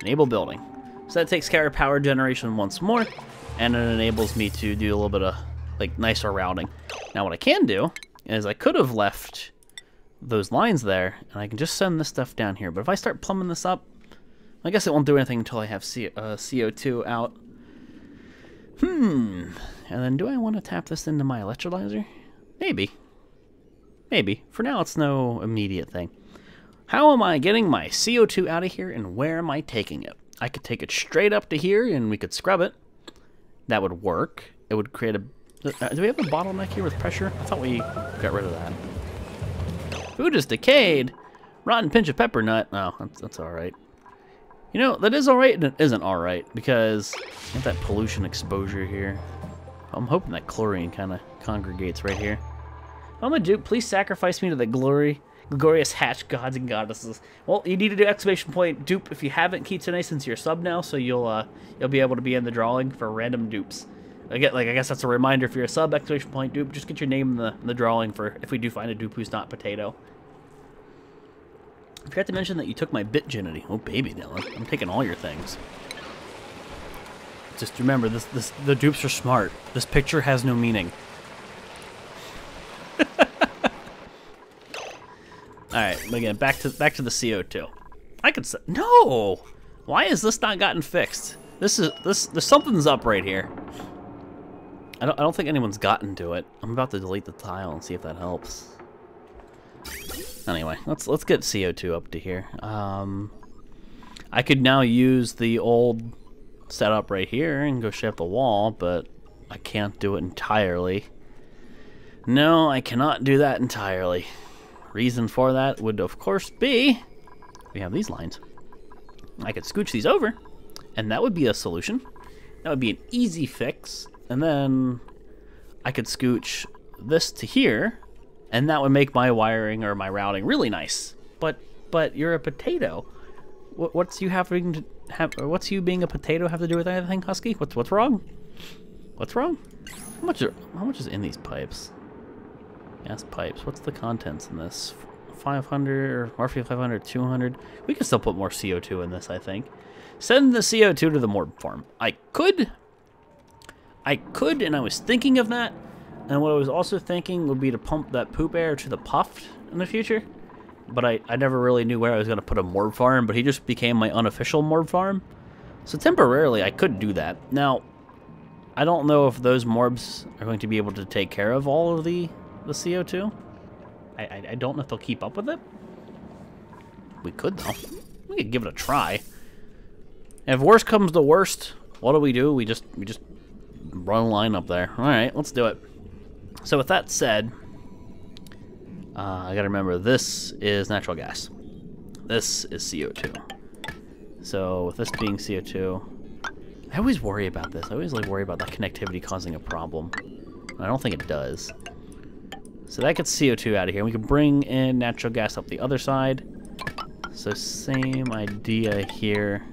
Enable building. So that takes care of power generation once more, and it enables me to do a little bit of like nicer routing. Now what I can do is I could have left those lines there, and I can just send this stuff down here. But if I start plumbing this up, I guess it won't do anything until I have CO2 out. And then do I want to tap this into my electrolyzer? Maybe. Maybe. For now, it's no immediate thing. How am I getting my CO2 out of here, and where am I taking it? I could take it straight up to here, and we could scrub it. That would work. It would create a... do we have a bottleneck here with pressure? I thought we got rid of that. Food is decayed. Rotten pinch of pepper nut. Oh, that's all right. You know, that is all right, and it isn't all right, because get that pollution exposure here. I'm hoping that chlorine kind of congregates right here. I'm a dupe. Please sacrifice me to the glorious hatch gods and goddesses. Well, you need to do exclamation point dupe if you haven't, Kitsune, since you're sub now, so you'll be able to be in the drawing for random dupes. I guess that's a reminder, if you're a sub, exclamation point dupe, just get your name in the drawing for if we do find a dupe who's not potato. I forgot to mention that you took my bitginity. Oh baby, Dylan, I'm taking all your things. Just remember, the dupes are smart. This picture has no meaning. All right, again, back to the CO2. I could say no. Why has this not gotten fixed? There's something's up right here. I don't think anyone's gotten to it. I'm about to delete the tile and see if that helps. Anyway, let's get CO2 up to here. I could now use the old setup right here and go shape the wall, but I can't do it entirely. No, I cannot do that entirely. Reason for that would, of course, be we have these lines. I could scooch these over, and that would be a solution. That would be an easy fix, and then I could scooch this to here, and that would make my wiring or my routing really nice. But you're a potato. What's you being a potato have to do with anything, Husky? What's wrong? What's wrong? How much is in these pipes? Gas pipes. What's the contents in this? 500 or roughly 500, 200. We can still put more CO2 in this, I think. Send the CO2 to the morb farm. I could, and I was thinking of that. And what I was also thinking would be to pump that poop air to the puffed in the future. But I never really knew where I was going to put a morb farm, but he just became my unofficial morb farm. So temporarily, I could do that. Now, I don't know if those morbs are going to be able to take care of all of the CO2. I don't know if they'll keep up with it. We could, though. We could give it a try. And if worst comes to worst, what do? We just run a line up there. All right, let's do it. So with that said, I gotta remember this is natural gas. This is CO2. So with this being CO2, I always worry about this. I always worry about that connectivity causing a problem. I don't think it does. So that gets CO2 out of here. We can bring in natural gas up the other side. So same idea here,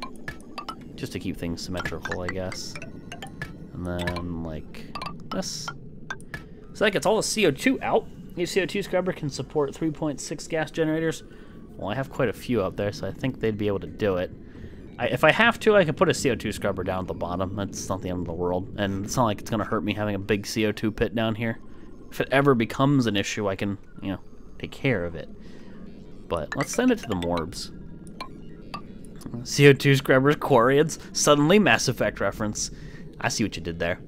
just to keep things symmetrical, I guess. And then like this. So that gets all the CO2 out. Each CO2 scrubber can support 3.6 gas generators. Well, I have quite a few up there, so I think they'd be able to do it. If I have to, I can put a CO2 scrubber down at the bottom. That's not the end of the world. And it's not like it's going to hurt me having a big CO2 pit down here. If it ever becomes an issue, I can, take care of it. But let's send it to the morbs. CO2 scrubbers, Quarians, suddenly Mass Effect reference. I see what you did there.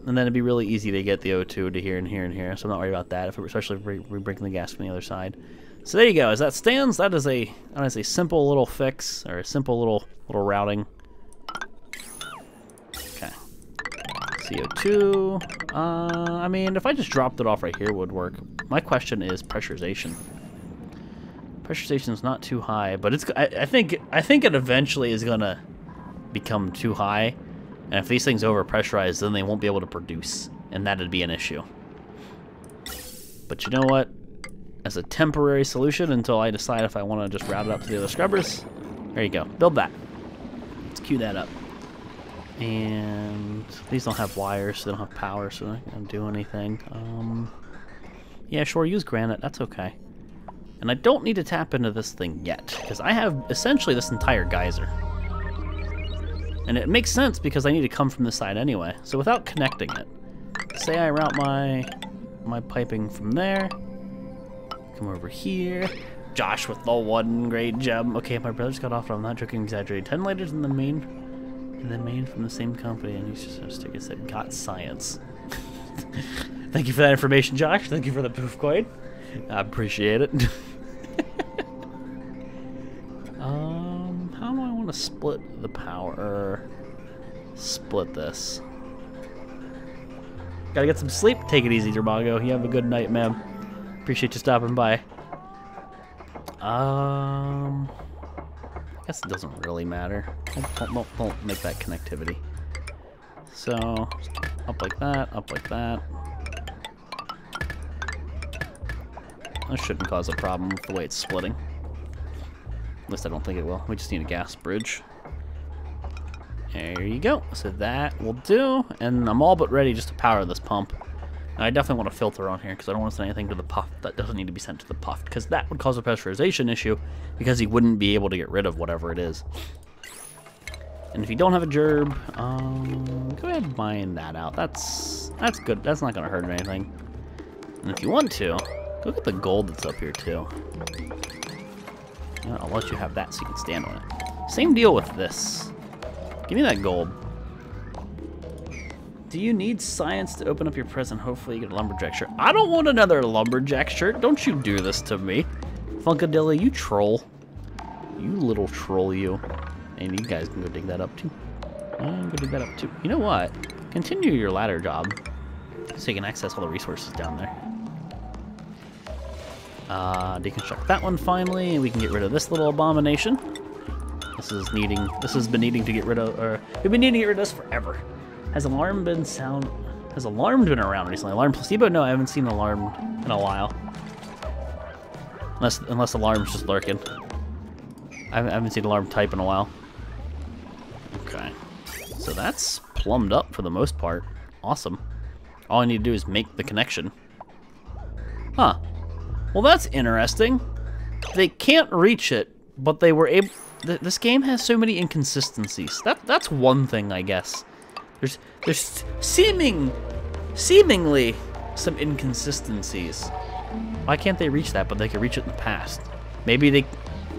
And then it'd be really easy to get the O2 to here and here and here, so I'm not worried about that, especially if we bring the gas from the other side. So there you go. As that stands, that is a simple little fix, or a simple little routing. Okay. CO2. I mean, if I just dropped it off right here, it would work. My question is pressurization. Pressurization is not too high, but it's. I think it eventually is gonna become too high. And if these things overpressurize, then they won't be able to produce, and that'd be an issue. But you know what? As a temporary solution until I decide if I want to just route it up to the other scrubbers, there you go. Build that. Let's queue that up. And these don't have wires, so they don't have power, so they're not going to do anything. Yeah, sure, use granite. That's okay. And I don't need to tap into this thing yet, because I have essentially this entire geyser. And it makes sense because I need to come from this side anyway. So without connecting it, say I route my piping from there, come over here. Josh with the 1 great gem. Okay, my brother's got off, but I'm not joking, exaggerating. 10 liters in the main from the same company, and he's just like I said, got science. Thank you for that information, Josh. Thank you for the poof coin. I appreciate it. How do I want to split the power? Split this. Gotta get some sleep. Take it easy, Dermago. You have a good night, ma'am. Appreciate you stopping by. I guess it doesn't really matter. Don't make that connectivity. So, up like that, up like that. That shouldn't cause a problem with the way it's splitting. At least I don't think it will. We just need a gas bridge. There you go. So that will do. And I'm all but ready just to power this pump. And I definitely want to filter on here because I don't want to send anything to the puff that doesn't need to be sent to the puff, because that would cause a pressurization issue because he wouldn't be able to get rid of whatever it is. And if you don't have a gerb, go ahead and mine that out. That's good. That's not going to hurt anything. And if you want to, go get the gold that's up here too. I'll let you have that so you can stand on it. Same deal with this. Give me that gold. Do you need science to open up your present? Hopefully you get a lumberjack shirt. I don't want another lumberjack shirt. Don't you do this to me. Funkadilly, you troll. You little troll, you. And you guys can go dig that up too. Go dig that up too. You know what? Continue your ladder job so you can access all the resources down there. Deconstruct that one finally, and we can get rid of this little abomination. This has been needing to get rid of, or we've been needing to get rid of this forever. Has alarm been around recently? Alarm placebo? No, I haven't seen alarm in a while. Unless alarm's just lurking. I haven't seen alarm type in a while. Okay. So that's plumbed up for the most part. Awesome. All I need to do is make the connection. Huh. Well, that's interesting. They can't reach it, but they were able... This game has so many inconsistencies. That's one thing, I guess. There's seemingly some inconsistencies. Why can't they reach that, but they can reach it in the past? Maybe they...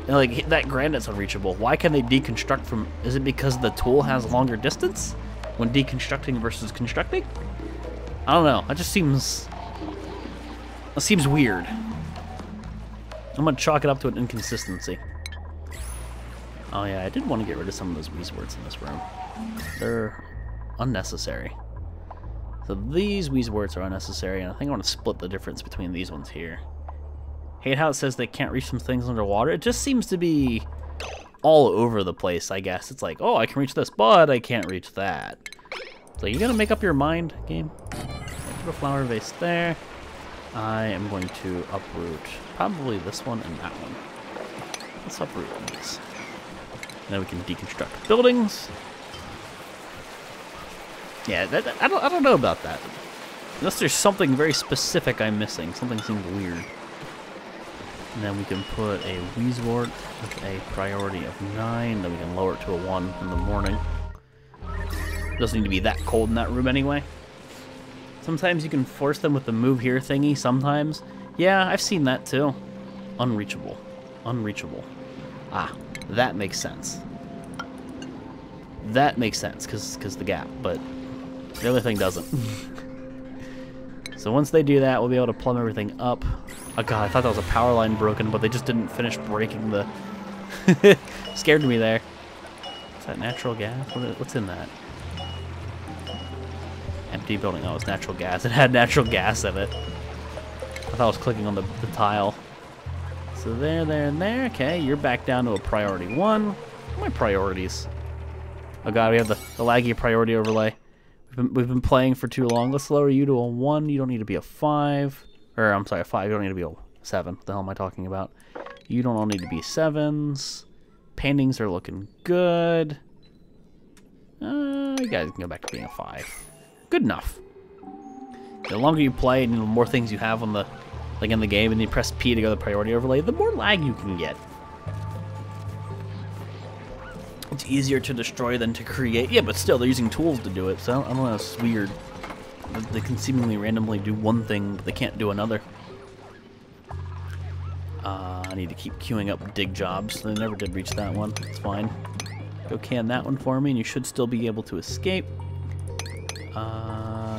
Like, that granite's unreachable. Why can they deconstruct from... Is it because the tool has longer distance when deconstructing versus constructing? I don't know. That just seems... It seems weird. I'm gonna chalk it up to an inconsistency. Oh yeah, I did want to get rid of some of those wheeze words in this room. They're unnecessary. So these wheeze words are unnecessary, and I think I want to split the difference between these ones here. Hate how it says they can't reach some things underwater. It just seems to be all over the place, I guess. It's like, oh, I can reach this, but I can't reach that. So you gotta make up your mind, game. Put a flower vase there. I am going to uproot probably this one and that one. Let's uproot these. And then we can deconstruct buildings. Yeah, I don't know about that. Unless there's something very specific I'm missing. Something seems weird. And then we can put a Wheezewort with a priority of 9. Then we can lower it to a 1 in the morning. Doesn't need to be that cold in that room anyway. Sometimes you can force them with the move here thingy, sometimes. Yeah, I've seen that too. Unreachable. Unreachable. Ah, that makes sense. That makes sense, because the gap, but the other thing doesn't. So once they do that, we'll be able to plumb everything up. Oh god, I thought that was a power line broken, but they just didn't finish breaking the... Scared me there. Is that natural gas? What's in that? Empty building. Oh, it's natural gas. It had natural gas in it. I thought I was clicking on the tile. So there, and there. Okay, you're back down to a priority 1. What are my priorities? Oh god, we have the laggy priority overlay. We've been playing for too long. Let's lower you to a 1. You don't need to be a 5. Or, I'm sorry, a 5. You don't need to be a 7. What the hell am I talking about? You don't all need to be 7s. Paintings are looking good. You guys can go back to being a 5. Good enough. The longer you play and the more things you have on the like in the game, and you press P to go to the priority overlay, the more lag you can get. It's easier to destroy than to create. Yeah, but still, they're using tools to do it, so I don't know, it's weird. They can seemingly randomly do one thing, but they can't do another. I need to keep queuing up dig jobs. They never did reach that one. It's fine. Go can that one for me, and you should still be able to escape.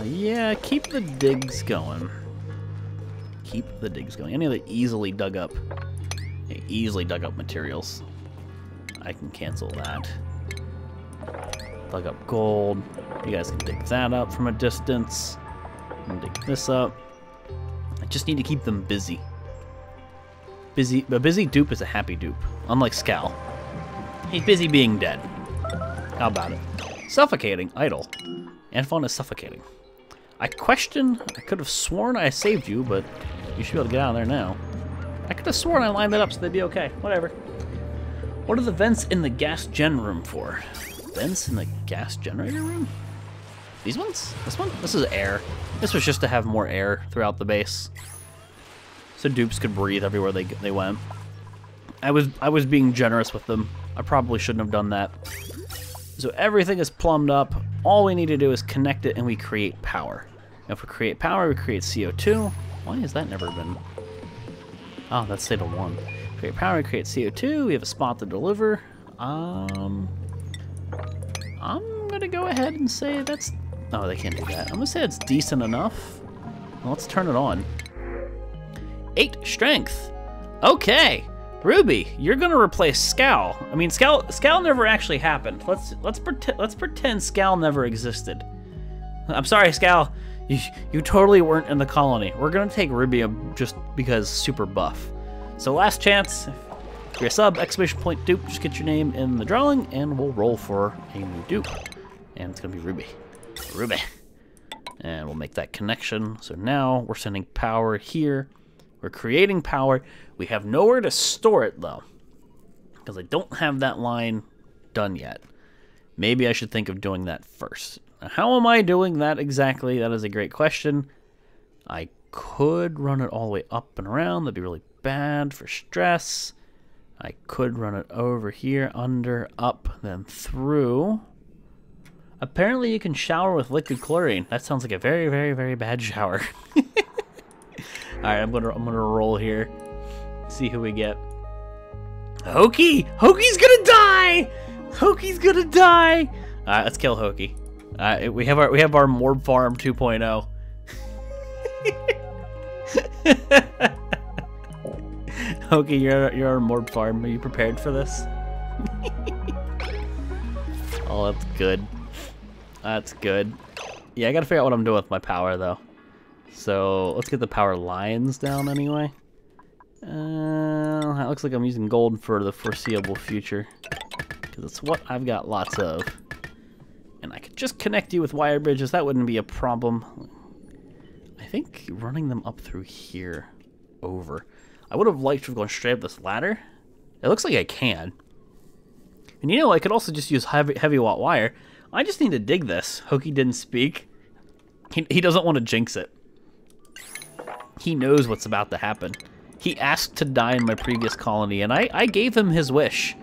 Yeah, keep the digs going. Keep the digs going. Any of the easily dug up materials, I can cancel that. Dug up gold. You guys can dig that up from a distance. And dig this up. I just need to keep them busy. A busy dupe is a happy dupe, unlike Scal. He's busy being dead. How about it? Suffocating, idle. Anphon is suffocating. I could have sworn I saved you, but you should be able to get out of there now. I could have sworn I lined that up so they'd be okay. Whatever. What are the vents in the gas gen room for? Vents in the gas generator room? These ones? This one? This is air. This was just to have more air throughout the base, so dupes could breathe everywhere they went. I was being generous with them. I probably shouldn't have done that. So everything is plumbed up. All we need to do is connect it, and we create power. If we create power, we create CO2. Why has that never been? Oh, that's state of 1. Create power, we create CO2. We have a spot to deliver. I'm gonna go ahead and say that's... Oh, they can't do that. I'm gonna say it's decent enough. Well, let's turn it on. 8 strength. Okay, Ruby, you're gonna replace Scal. I mean, Scal never actually happened. Let's pretend Scal never existed. I'm sorry, Scal. You totally weren't in the colony. We're gonna take Ruby just because super buff. So last chance. If you're a sub, exclamation point dupe, just get your name in the drawing, and we'll roll for a new dupe. And it's gonna be Ruby. Ruby. And we'll make that connection. So now we're sending power here. We're creating power. We have nowhere to store it, though, because I don't have that line done yet. Maybe I should think of doing that first. Now, how am I doing that exactly? That is a great question. I could run it all the way up and around. That'd be really bad for stress. I could run it over here, under, up, then through. Apparently you can shower with liquid chlorine. That sounds like a very, very, very bad shower. Alright, I'm gonna roll here. See who we get. Hoki! Hoki's gonna die! Hoki's gonna die! Alright, let's kill Hoki. We have our Morb Farm 2.0. Hoki, you're our Morb Farm. Are you prepared for this? Oh, that's good. That's good. Yeah, I gotta figure out what I'm doing with my power, though. So, let's get the power lines down anyway. That looks like I'm using gold for the foreseeable future, because it's what I've got lots of. And I could just connect you with wire bridges. That wouldn't be a problem. I think running them up through here over. I would have liked to have gone straight up this ladder. It looks like I can. And you know, I could also just use heavy watt wire. I just need to dig this. Hoki didn't speak. He doesn't want to jinx it. He knows what's about to happen. He asked to die in my previous colony, and I gave him his wish.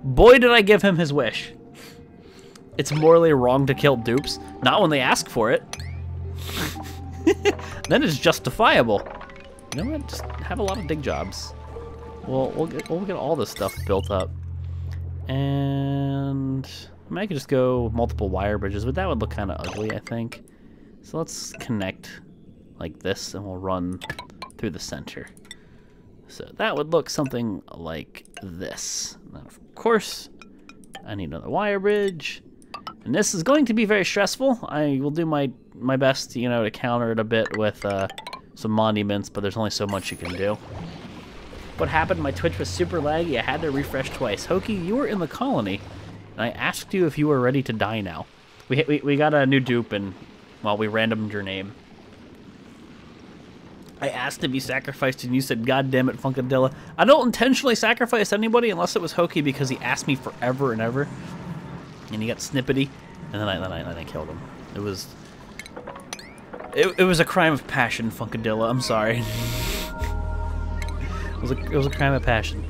Boy, did I give him his wish. It's morally wrong to kill dupes. Not when they ask for it. Then it's justifiable. You know what? Just have a lot of dig jobs. We'll get all this stuff built up. And I mean, I could just go multiple wire bridges, but that would look kind of ugly, I think. So let's connect like this, and we'll run through the center. So that would look something like this. And of course, I need another wire bridge. And this is going to be very stressful. I will do my best, you know, to counter it a bit with some monuments, but there's only so much you can do. What happened? My Twitch was super laggy. I had to refresh twice. Hoki, you were in the colony, and I asked you if you were ready to die now. We got a new dupe, and, well, we randomed your name. I asked to be sacrificed, and you said, "God damn it, Funkadilla." I don't intentionally sacrifice anybody unless it was Hoki, because he asked me forever and ever, and he got snippety, and then I killed him. It was a crime of passion, Funkadilla. I'm sorry. It was a crime of passion.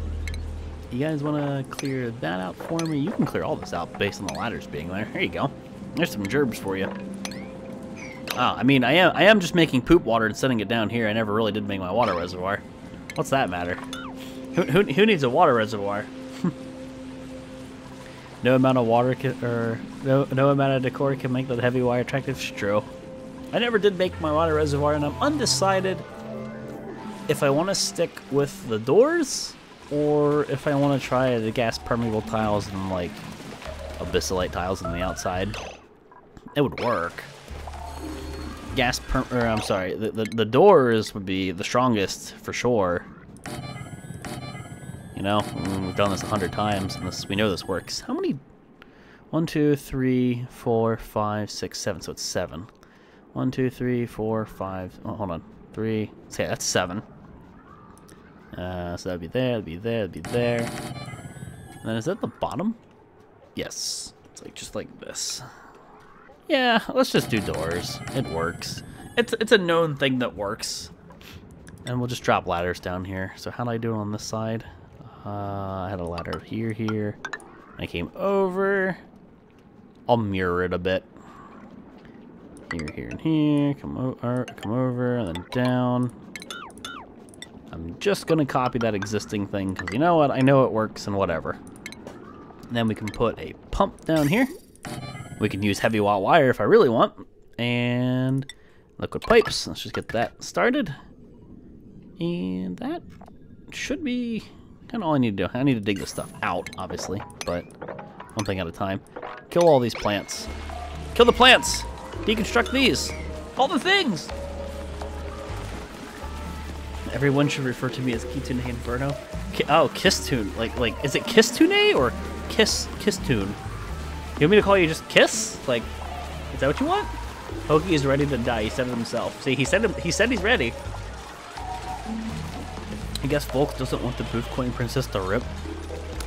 You guys want to clear that out for me? You can clear all this out based on the ladders being there. There you go. There's some gerbs for you. Oh, I mean, I am just making poop water and setting it down here. I never really did make my water reservoir. What's that matter? Who needs a water reservoir? No amount of water no amount of decor can make that heavy wire attractive. It's true. I never did make my water reservoir, and I'm undecided if I want to stick with the doors or if I want to try the gas permeable tiles and like abyssalite tiles on the outside. It would work. I'm sorry, the doors would be the strongest for sure. You know, we've done this 100 times, and we know this works. How many? 1, 2, 3, 4, 5, 6, 7. So it's 7. 1, 2, 3, 4, 5. Oh, hold on. 3. Okay, that's 7. So that'd be there. That'd be there. That'd be there. And then is that the bottom? Yes. It's like just like this. Yeah, let's just do doors. It works. It's a known thing that works. And we'll just drop ladders down here. So how do I do it on this side? I had a ladder here. I came over. I'll mirror it a bit. Here, and here. Come over, and then down. I'm just gonna copy that existing thing because you know what? I know it works and whatever. And then we can put a pump down here. We can use heavy watt wire if I really want, and liquid pipes. Let's just get that started. And that should be kind of all I need to do. I need to dig this stuff out, obviously, but one thing at a time. Kill all these plants. Kill the plants! Deconstruct these! All the things! Everyone should refer to me as Kitsune Inferno. Oh, Kistune. Like, is it Kistune or Kistune? You want me to call you just Kiss? Like, is that what you want? Hoki is ready to die. He said it himself. See, he said he's ready. I guess Volx doesn't want the Booth Coin Princess to rip.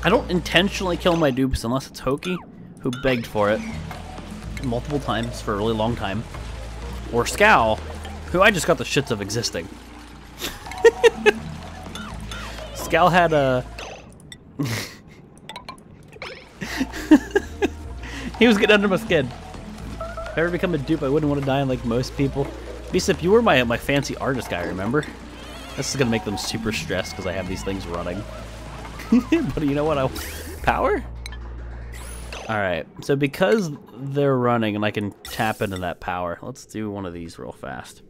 I don't intentionally kill my dupes unless it's Hoki, who begged for it multiple times for a really long time. Or Scowl, who I just got the shits of existing. Scowl had a... He was getting under my skin. If I ever become a dupe, I wouldn't want to die like most people. Bisip, you were my fancy artist guy, remember? This is going to make them super stressed because I have these things running. But you know what? Power? Alright, so because they're running and I can tap into that power, let's do one of these real fast.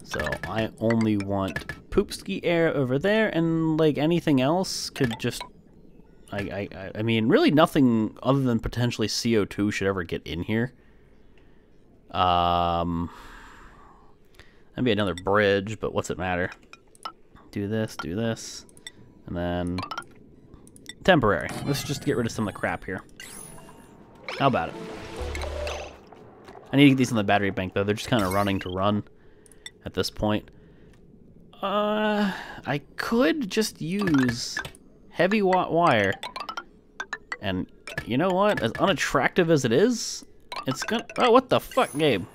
So I only want poopski air over there, and like anything else could just... I mean, really nothing other than potentially CO2 should ever get in here. That'd be another bridge, but what's it matter? Do this, and then temporary. Let's just get rid of some of the crap here. How about it? I need to get these on the battery bank, though. They're just kind of running to run at this point. I could just use heavy watt wire, and you know what? As unattractive as it is, it's gonna... Oh, what the fuck, game?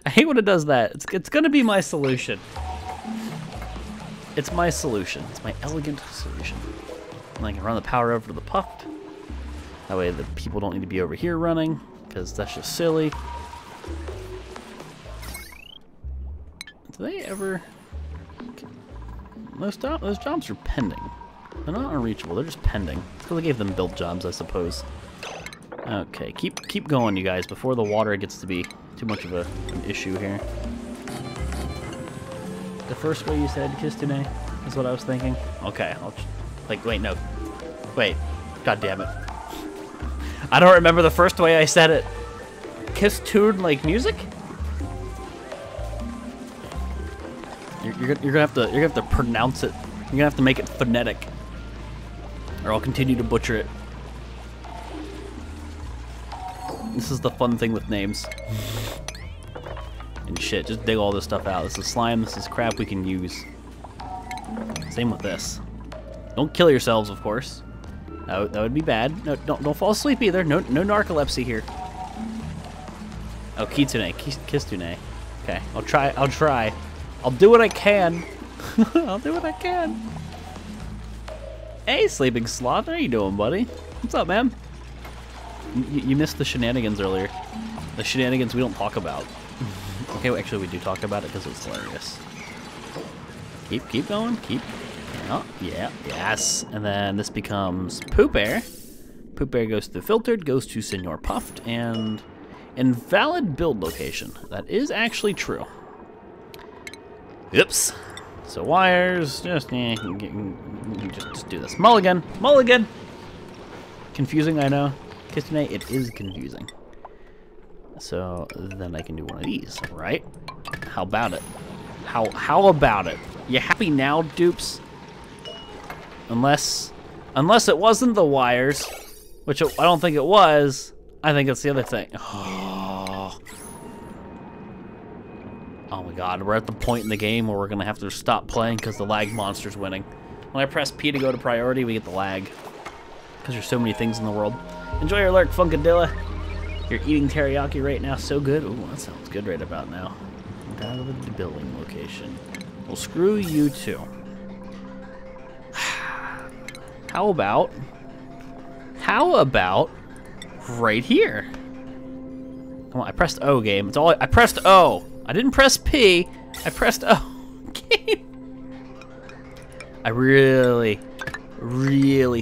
I hate when it does that. It's gonna be my solution. It's my solution. It's my elegant solution. And I can run the power over to the puck. That way the people don't need to be over here running, because that's just silly. Do they ever... Those jobs are pending. They're not unreachable, they're just pending. It's because I gave them build jobs, I suppose. Okay, keep going, you guys, before the water gets to be too much of an issue here. The first way you said Kistune is what I was thinking. Okay, wait, no. Wait, god damn it. I don't remember the first way I said it. Kistune like music? You're gonna have to pronounce it. You're gonna have to make it phonetic, or I'll continue to butcher it. This is the fun thing with names. And shit, just dig all this stuff out. This is slime. This is crap we can use. Same with this. Don't kill yourselves, of course. That would be bad. No, don't fall asleep either. No narcolepsy here. Oh, Kitsune, Kistune. Okay, I'll try. I'll do what I can. I'll do what I can. Hey, Sleeping Sloth. How you doing, buddy? What's up, man? You missed the shenanigans earlier. The shenanigans we don't talk about. Okay, well, actually we do talk about it because it's hilarious. Keep going. Oh, yeah, yes. And then this becomes Poop Air. Poop Air goes to Filtered, goes to Senor Puffed, and invalid build location. That is actually true. Oops. So wires, just do this. Mulligan! Mulligan! Confusing, I know. Kistane, it is confusing. So then I can do one of these, right? How about it? How about it? You happy now, dupes? Unless it wasn't the wires, which I don't think it was. I think it's the other thing. Oh my god, we're at the point in the game where we're gonna have to stop playing because the lag monster's winning. When I press P to go to priority, we get the lag. Because there's so many things in the world. Enjoy your lurk, Funkadilla. You're eating teriyaki right now, so good. Ooh, that sounds good right about now. Down to the building location. Well, screw you too. How about right here? Come on, I pressed O, game. It's all I pressed O. I didn't press P. I pressed O. Game. I really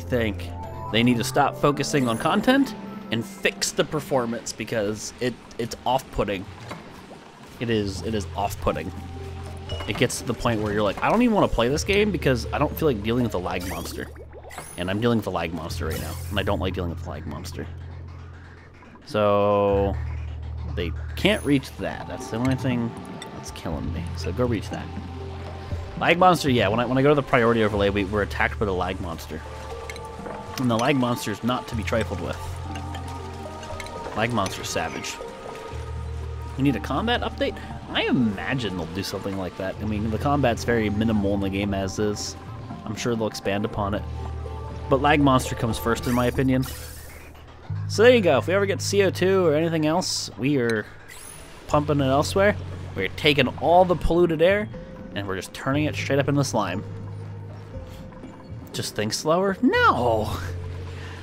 think they need to stop focusing on content and fix the performance because it's off-putting. It is off-putting. It gets to the point where you're like, I don't even want to play this game because I don't feel like dealing with a lag monster. And I'm dealing with a lag monster right now, and I don't like dealing with a lag monster. So they can't reach that. That's the only thing that's killing me. So go reach that. Lag monster, yeah. When I go to the priority overlay, we're attacked by the lag monster, and the lag monster is not to be trifled with. Lag monster's savage. You need a combat update? I imagine they'll do something like that. I mean, the combat's very minimal in the game as is. I'm sure they'll expand upon it. But lag monster comes first, in my opinion. So there you go. If we ever get CO2 or anything else, we are pumping it elsewhere. We're taking all the polluted air, and we're just turning it straight up into slime. Just think slower? No!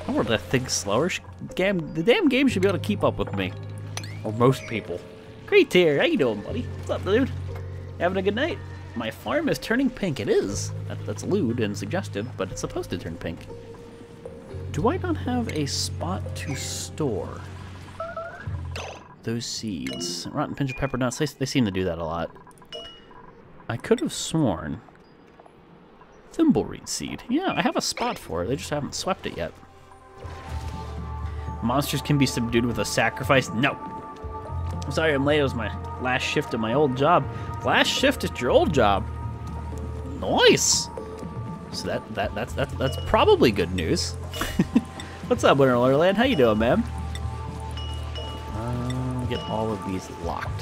I don't want to think slower. The damn game should be able to keep up with me. Or most people. Great tier. How you doing, buddy? What's up, dude? Having a good night? My farm is turning pink. It is. That's lewd and suggestive, but it's supposed to turn pink. Do I not have a spot to store those seeds? Rotten pinch of pepper nuts. They seem to do that a lot. I could have sworn thimbleweed seed. Yeah, I have a spot for it. They just haven't swept it yet. Monsters can be subdued with a sacrifice. No. I'm sorry I'm late. It was my last shift at my old job. Last shift at your old job. Nice. So that's probably good news. What's up, Winter Wonderland? How you doing, man? Get all of these locked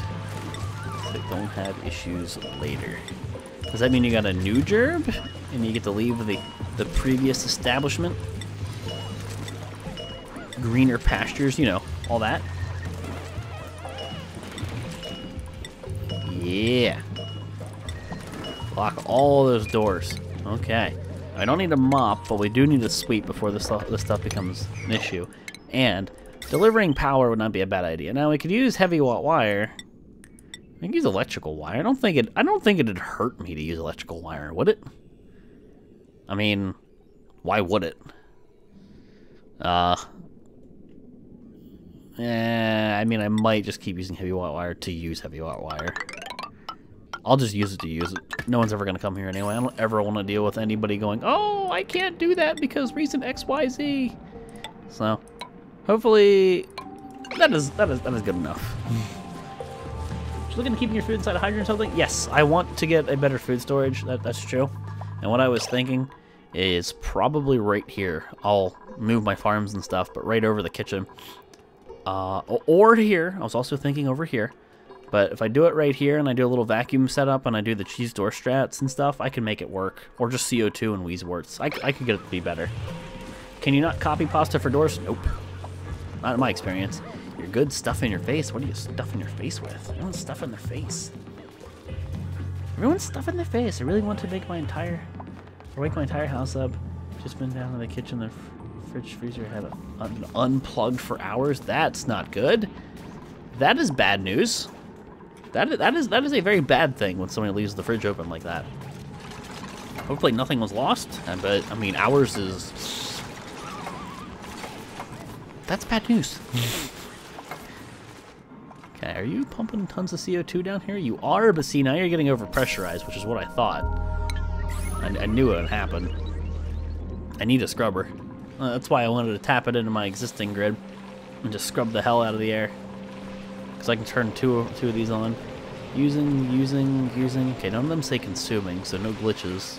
so they don't have issues later. Does that mean you got a new gerb and you get to leave the previous establishment? Greener pastures, you know, all that. Yeah. Lock all those doors. Okay. I don't need a mop, but we do need a sweep before this stuff becomes an issue. And delivering power would not be a bad idea. Now we could use heavy watt wire. We can use electrical wire. I don't think it'd hurt me to use electrical wire, would it? I mean, why would it? I mean, I might just keep using heavy watt wire to use heavy watt wire. I'll just use it to use it. No one's ever going to come here anyway. I don't ever want to deal with anybody going, oh, I can't do that because reason XYZ. So, hopefully, that is good enough. Just looking at keeping your food inside a hydrant or something? Yes, I want to get a better food storage. That's true. And what I was thinking is probably right here. I'll move my farms and stuff, but right over the kitchen. Or here. I was also thinking over here. But if I do it right here and I do a little vacuum setup and I do the cheese door strats and stuff, I can make it work. Or just CO2 and Wheezeworts. I could get it to be better. Can you not copy pasta for doors? Nope. Not in my experience. You're good stuff in your face. What are you stuffing your face with? No one's stuffing their face. Everyone's stuffing their face. I really want to make my entire, or wake my entire house up. Just been down in the kitchen. The fridge freezer had unplugged for hours. That's not good. That is bad news. That is a very bad thing when somebody leaves the fridge open like that. Hopefully nothing was lost. But I mean, hours is. That's bad news. Okay, are you pumping tons of CO2 down here? You are, but see, now you're getting overpressurized, which is what I thought. I knew it would happen. I need a scrubber. That's why I wanted to tap it into my existing grid and just scrub the hell out of the air. Because I can turn two of these on. Using. Okay, none of them say consuming, so no glitches.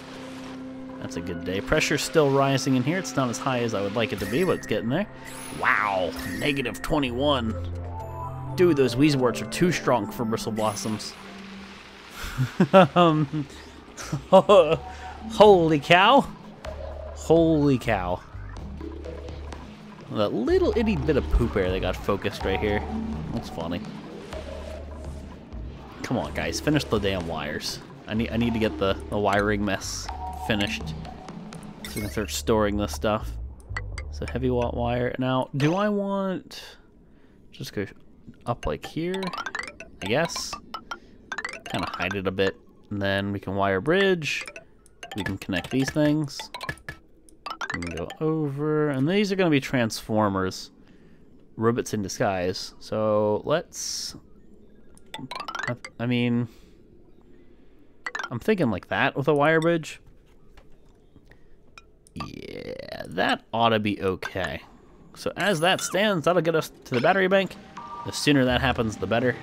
That's a good day. Pressure's still rising in here. It's not as high as I would like it to be, but it's getting there. Wow, negative 21. Dude, those Weezeworts are too strong for Bristle Blossoms. Holy cow. Holy cow. That little itty bit of poop air that got focused right here. That's funny. Come on, guys. Finish the damn wires. I need to get the wiring mess finished so we can start storing this stuff. So heavy watt wire. Now, do I want... Just go up like here, I guess. Kind of hide it a bit. And then we can wire bridge. We can connect these things. We can go over. And these are going to be transformers. Robots in disguise. So let's... I mean... I'm thinking like that with a wire bridge. Yeah, that ought to be okay. So as that stands, that'll get us to the battery bank. The sooner that happens, the better.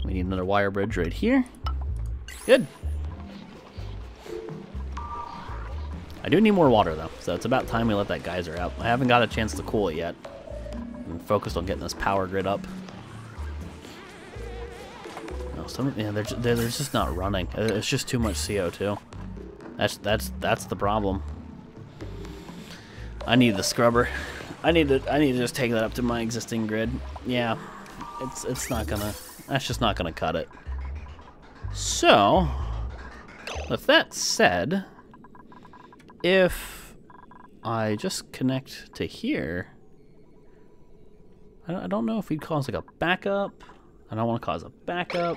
We need another wire bridge right here. Good. I do need more water, though, so it's about time we let that geyser out. I haven't got a chance to cool it yet. I'm focused on getting this power grid up. No, yeah, they're just not running. It's just too much CO2. That's the problem. I need the scrubber. I need to just take that up to my existing grid. Yeah, it's not gonna. That's just not gonna cut it. So, with that said, if I just connect to here, I don't know if we'd cause like a backup. I don't want to cause a backup.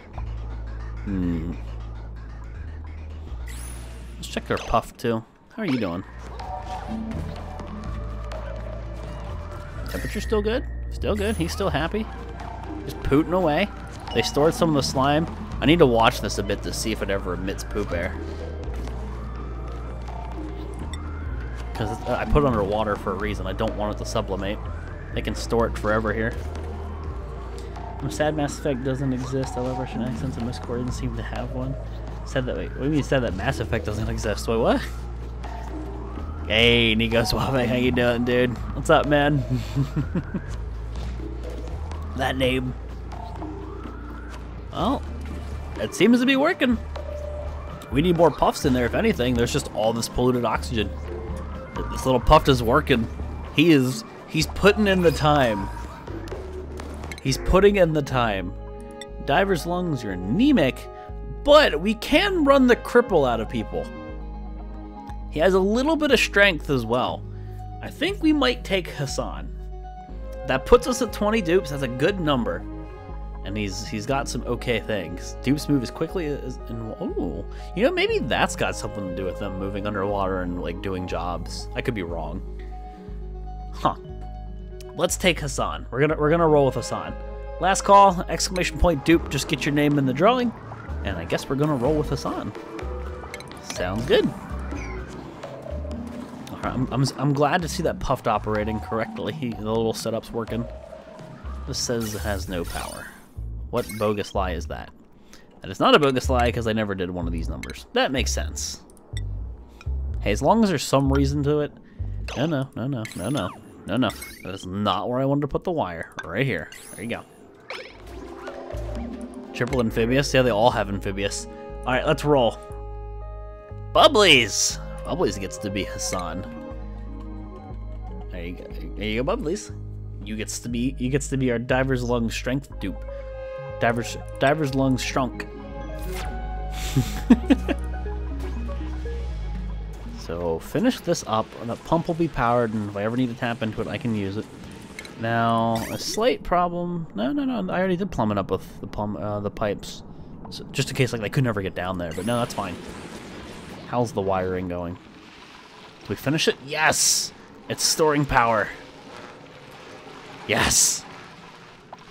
Let's check our puff too. How are you doing? Temperature still good? Still good. He's still happy. Just pooting away. They stored some of the slime. I need to watch this a bit to see if it ever emits poop air. Because I put it under water for a reason. I don't want it to sublimate. They can store it forever here. I'm sad Mass Effect doesn't exist. I love Russian accents and Discord didn't seem to have one. Said that. Wait, what do you mean you said that Mass Effect doesn't exist? Wait, what? Hey, Nico Suave, how you doing, dude? What's up, man? That name. Well, it seems to be working. We need more puffs in there, if anything. There's just all this polluted oxygen. This little puff is working. He's putting in the time. He's putting in the time. Diver's lungs, you're anemic, but we can run the cripple out of people. He has a little bit of strength as well. I think we might take Hassan. That puts us at 20 dupes. That's a good number. And he's got some okay things. Dupes move as quickly as... Oh, you know, maybe that's got something to do with them moving underwater and, like, doing jobs. I could be wrong. Huh. Let's take Hassan. We're gonna roll with Hassan. Last call, exclamation point dupe, just get your name in the drawing. And I guess we're gonna roll with Hassan. Sounds good. I'm glad to see that puffed operating correctly. The little setup's working. This says it has no power. What bogus lie is that? That is not a bogus lie because I never did one of these numbers. That makes sense. Hey, as long as there's some reason to it. No. That is not where I wanted to put the wire. Right here. There you go. Triple amphibious? Yeah, they all have amphibious. Alright, let's roll. Bubblies! Bubblies gets to be Hassan. There you go. There you go, Bubblies. You gets to be our Diver's Lung Strength dupe. Diver's Lungs Shrunk. So finish this up, and the pump will be powered, and if I ever need to tap into it, I can use it. Now, a slight problem. No, I already did plumb it up with the pipes. So just in case like they could never get down there, but no, that's fine. How's the wiring going? Did we finish it? Yes! It's storing power. Yes!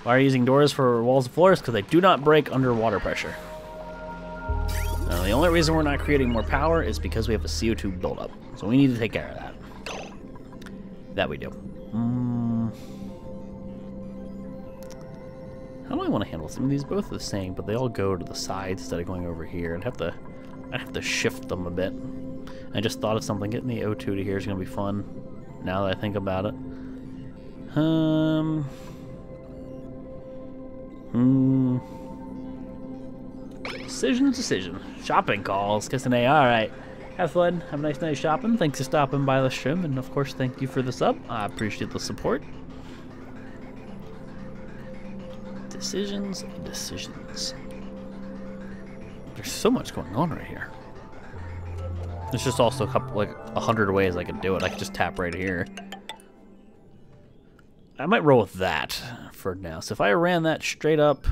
Why are you using doors for walls and floors? Because they do not break under water pressure. Now, the only reason we're not creating more power is because we have a CO2 buildup. So we need to take care of that. That we do. How do I want to handle some of these? Both are the same, but they all go to the side instead of going over here. I'd have to shift them a bit. I just thought of something. Getting the O2 to here is going to be fun. Now that I think about it. Decision. Shopping calls. Kiss an A. Alright. Have fun. Have a nice night shopping. Thanks for stopping by the stream. And of course, thank you for the sub. I appreciate the support. Decisions. There's so much going on right here. There's just also a couple, like 100 ways I could do it. I could just tap right here. I might roll with that for now. So if I ran that straight up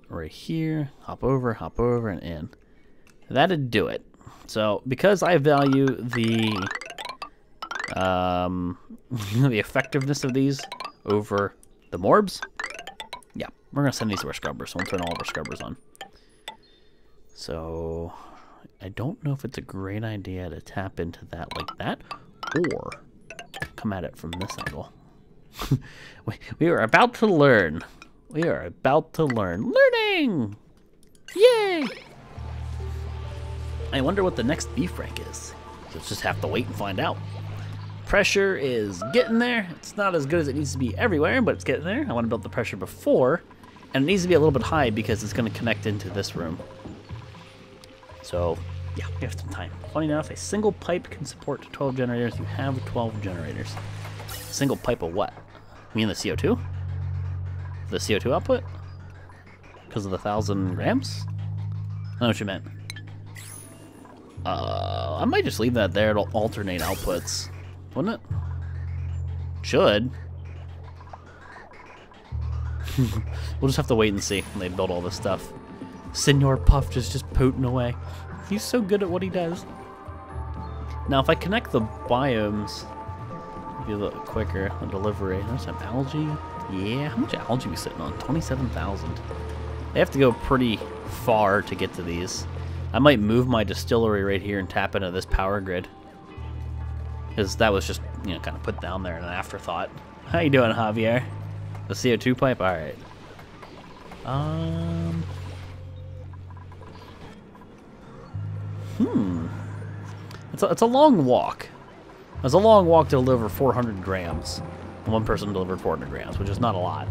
right here, hop over, and in. That'd do it. So because I value the the effectiveness of these over the morbs, yeah, we're gonna send these to our scrubbers. So we'll turn all of our scrubbers on. So I don't know if it's a great idea to tap into that like that, or come at it from this angle. We are about to learn. We are about to learn. Learning! Yay! I wonder what the next beef rank is. Let's just have to wait and find out. Pressure is getting there. It's not as good as it needs to be everywhere, but it's getting there. I want to build the pressure before, and it needs to be a little bit high because it's going to connect into this room. So, yeah, we have some time. Funny enough, a single pipe can support 12 generators. You have 12 generators. Single pipe of what? You mean the CO2? The CO2 output? Because of the 1,000 grams? I know what you meant. I might just leave that there. It'll alternate outputs. Wouldn't it? Should. We'll just have to wait and see when they build all this stuff. Senor Puff just pooting away. He's so good at what he does. Now, if I connect the biomes, it'll be a little quicker. The delivery. There's some algae. Yeah, how much algae we sitting on? 27,000. They have to go pretty far to get to these. I might move my distillery right here and tap into this power grid. Because that was just, you know, kind of put down there in an afterthought. How you doing, Javier? The CO2 pipe? Alright. It's a long walk. It's a long walk to deliver 400 grams. And one person delivered 400 grams, which is not a lot.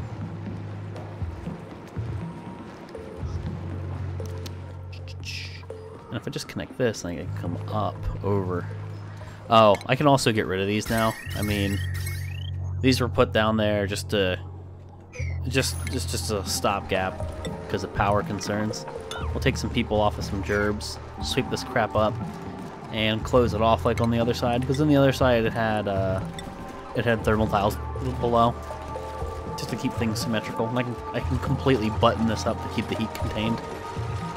And if I just connect this, then I can come up over. Oh, I can also get rid of these now. I mean, these were put down there just to just a stopgap because of power concerns. We'll take some people off of some gerbs, sweep this crap up, and close it off like on the other side. Because on the other side it had thermal tiles below, just to keep things symmetrical. And I can completely button this up to keep the heat contained.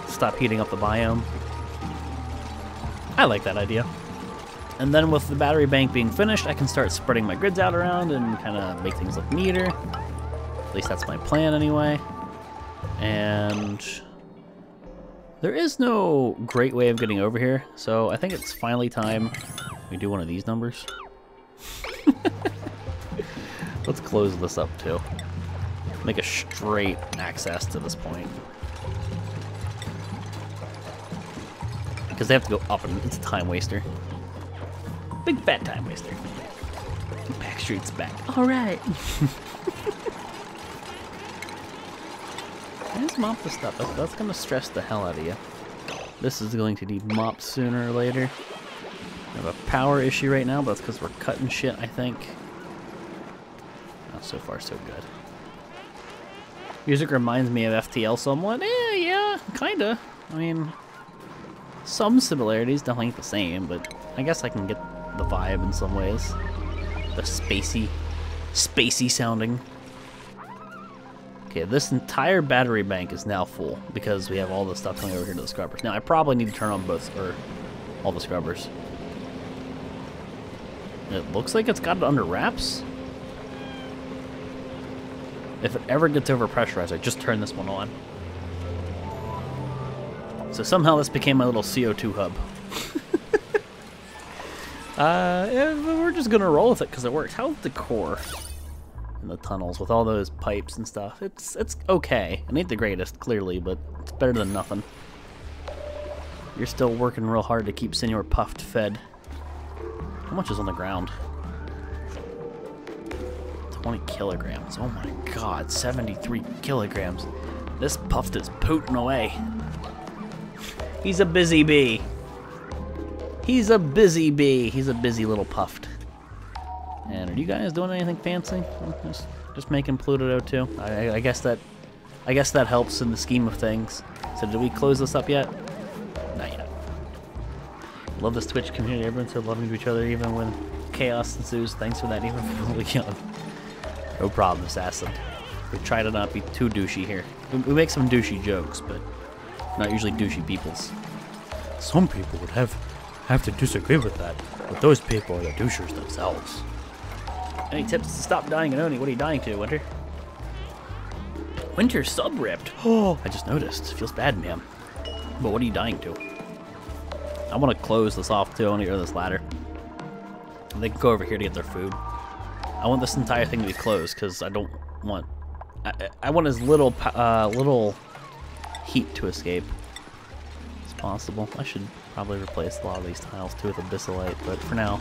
Stop heating up the biome. I like that idea. And then with the battery bank being finished, I can start spreading my grids out around and kind of make things look neater. At least that's my plan anyway. And there is no great way of getting over here, so I think it's finally time we do one of these numbers. Let's close this up too. Make a straight access to this point. Because they have to go up, and it's a time waster. Big fat time waster. Backstreet's back. Alright. Just mop the stuff. That's going to stress the hell out of you. This is going to need mopped sooner or later. We have a power issue right now, but that's because we're cutting shit, I think. Oh, so far, so good. Music reminds me of FTL somewhat. Yeah, kinda. I mean, some similarities, definitely ain't the same, but I guess I can get the vibe in some ways. The spacey sounding. Okay, this entire battery bank is now full because we have all the stuff coming over here to the scrubbers. Now, I probably need to turn on all the scrubbers. It looks like it's got it under wraps. If it ever gets overpressurized, I just turn this one on. So somehow this became my little CO2 hub. Yeah, we're just gonna roll with it because it works. How's the core in the tunnels with all those pipes and stuff? It's okay. It ain't the greatest, clearly, but it's better than nothing. You're still working real hard to keep Senor Puffed fed. How much is on the ground? 20 kilograms. Oh my god, 73 kilograms. This Puffed is pooting away. He's a busy bee. He's a busy bee. He's a busy little Puffed. And are you guys doing anything fancy? Just making Pluto O2. I guess that helps in the scheme of things. So did we close this up yet? Not yet. Love this Twitch community. Everyone's so loving to each other, even when chaos ensues. Thanks for that, even for really young. No problem, Assassin. We try to not be too douchey here. We make some douchey jokes, but not usually douchey peoples. Some people would have to disagree with that, but those people are the douchers themselves. Any tips to stop dying in Oni? What are you dying to, Winter? Winter sub-ripped. Oh, I just noticed. Feels bad, man. But what are you dying to? I want to close this off too, or this ladder. They can go over here to get their food. I want this entire thing to be closed because I don't want. I want as little little heat to escape as possible. I should probably replace a lot of these tiles too with abyssalite, but for now.